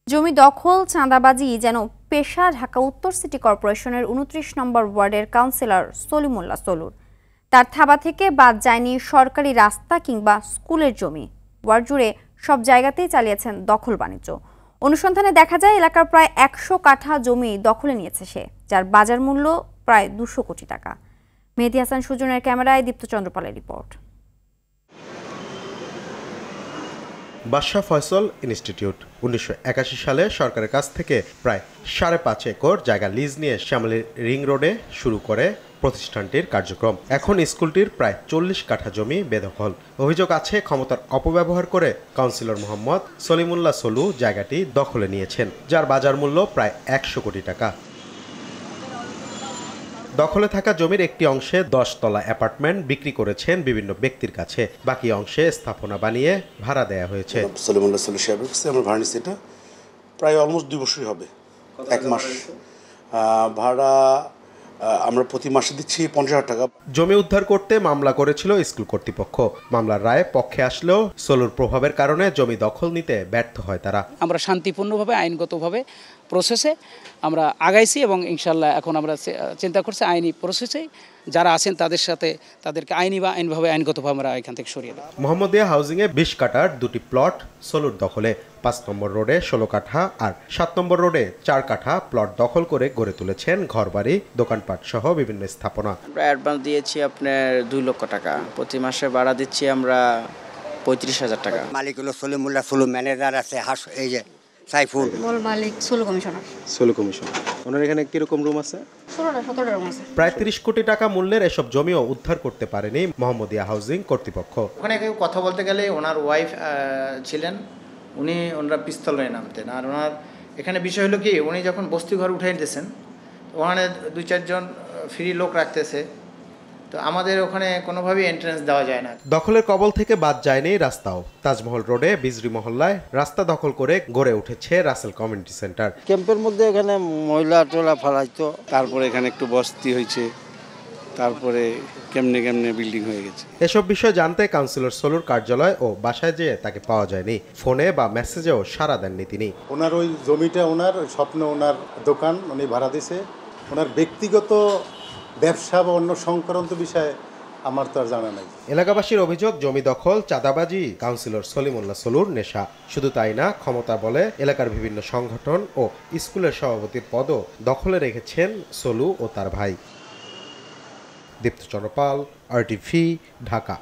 জমি দখল, চাঁদাবাজি যেন পেশা। ঢাকা উত্তর সিটি কর্পোরেশনের ২৯ নম্বর ওয়ার্ডের কাউন্সিলর সলিমুল্লাহ সলুর। তার থাবা থেকে বাদ যায়নি সরকারি রাস্তা কিংবা স্কুলের জমি। ওয়ার্ড জুড়ে সব জায়গাতেই চালিয়েছেন দখল বাণিজ্য। অনুসন্ধানে দেখা যায় এলাকার প্রায় ১০০ কাঠা জমি দখলে নিয়েছে সে, যার বাজার মূল্য প্রায় ২০০ কোটি টাকা। মেহেদী হাসান সুজনের ক্যামেরায় দীপ্ত চন্দ্রপালের রিপোর্ট। বাদশাহ ফয়সাল ইনস্টিটিউট ১৯৮১ সালে সরকারের কাছ থেকে প্রায় ৫.৫ একর জায়গা লিজ নিয়ে শ্যামলী রিং রোডে শুরু করে প্রতিষ্ঠানটির কার্যক্রম। এখন স্কুলটির প্রায় ৪০ কাঠা জমি বেদখল। অভিযোগ আছে ক্ষমতার অপব্যবহার করে কাউন্সিলর মোহাম্মদ সলিমুল্লাহ সলু জায়গাটি দখলে নিয়েছেন, যার বাজার মূল্য প্রায় ১০০ কোটি টাকা। দখলে থাকা জমির একটি অংশে ১০ তলা অ্যাপার্টমেন্ট বিক্রি করেছেন বিভিন্ন ব্যক্তির কাছে, বাকি অংশে স্থাপনা বানিয়ে ভাড়া দেয়া হয়েছে। সলিমুল্লাহ সলু সাহেবের কাছে আমরা ভাড়া নিচ্ছি, এটা প্রায় অলমোস্ট ২ বছরই হবে। ১ মাস ভাড়া আমরা প্রতি মাসে দিচ্ছি ৫০,০০০ টাকা। জমি উদ্ধার করতে মামলা করেছিল স্কুল কর্তৃপক্ষ। মামলার রায় পক্ষে আসলেও সলুর প্রভাবের কারণে জমি দখল নিতে ব্যর্থ হয় তারা। আমরা শান্তিপূর্ণভাবে আইনগতভাবে প্রসেসে আমরা আগাইছি এবং ইনশাল্লাহ এখন আমরা চিন্তা করছি আইনি প্রসেসে যারা আছেন তাদের সাথে তাদেরকে আইনগতভাবে আমরা এখান থেকে সরিয়ে দেব। মোহাম্মদিয়া হাউজিংয়ে ২০ কাঠার ২টি প্লট সলুর দখলে। ৫ নম্বর রোডে ১৬ কাঠা আর ৭ নম্বর রোডে ৪ কাঠা প্লট দখল করে গড়ে তুলেছেন ঘরবাড়ি, দোকানপাট সহ বিভিন্ন স্থাপনা। আমরা অ্যাডভান্স দিয়েছি আপনার ২ লক্ষ টাকা, প্রতি মাসে ভাড়া দিচ্ছি আমরা ৩৫,০০০ টাকা। মালিক হলো সলিমুল্লাহ সলু, ম্যানেজার আছে এই যে সাইফুল, মূল মালিক সলু কমিশনার। সলু কমিশনার। ওনার এখানে কিরকম রুম আছে? ১৬-১৭টা রুম আছে। প্রায় ৩০ কোটি টাকা মূল্যের এসব জমিও উদ্ধার করতে পারেনি মোহাম্মদিয়া হাউজিং কর্তৃপক্ষ। ওখানে কেউ কথা বলতে গেলে ওনার ওয়াইফ ছিলেন, ওনারা পিস্তল নিয়ে নামতেন। আর ওনার এখানে বিষয় হলো কি, উনি যখন বস্তি ঘর উঠাই দিতেছেন ওখানে ২-৪ জন ফ্রি লোক রাখতেছে, তো আমাদের ওখানে কোনোভাবেই এন্ট্রান্স দেওয়া যায় না। দখলের কবল থেকে বাদ যায়নি রাস্তাও। তাজমহল রোডে বিজরি মহল্লায় রাস্তা দখল করে গড়ে উঠেছে রাসেল কমিউনিটি সেন্টার। ক্যাম্পের মধ্যে এখানে মহিলা টোলা ফেলাইতো, তারপরে এখানে একটু বস্তি হয়েছে, তারপরে কেমনে বিল্ডিং হয়ে গেছে। এসব বিষয় জানতে কাউন্সিলর সলুর কার্যালয় ও বাসায় যেয়ে তাকে পাওয়া যায়নি। ফোনে বা মেসেজেও সাড়া দেননি তিনি। ওনার ওই জমিটা ওনার স্বপ্ন, ওনার দোকান উনি ভাড়া দিছে। ওনার ব্যক্তিগত ব্যবসা বা অন্য সংক্রান্ত বিষয়ে আমার তো আর জানা নাই। এলাকাবাসীর অভিযোগ, জমি দখল, চাঁদাবাজি কাউন্সিলর সলিমুল্লাহ সলুর নেশা। শুধু তাই না, ক্ষমতা বলে এলাকার বিভিন্ন সংগঠন ও স্কুলের সভাপতির পদও দখলে রেখেছেন সলু ও তার ভাই। দীপ্ত চন্দ্রপাল, RTV, ঢাকা।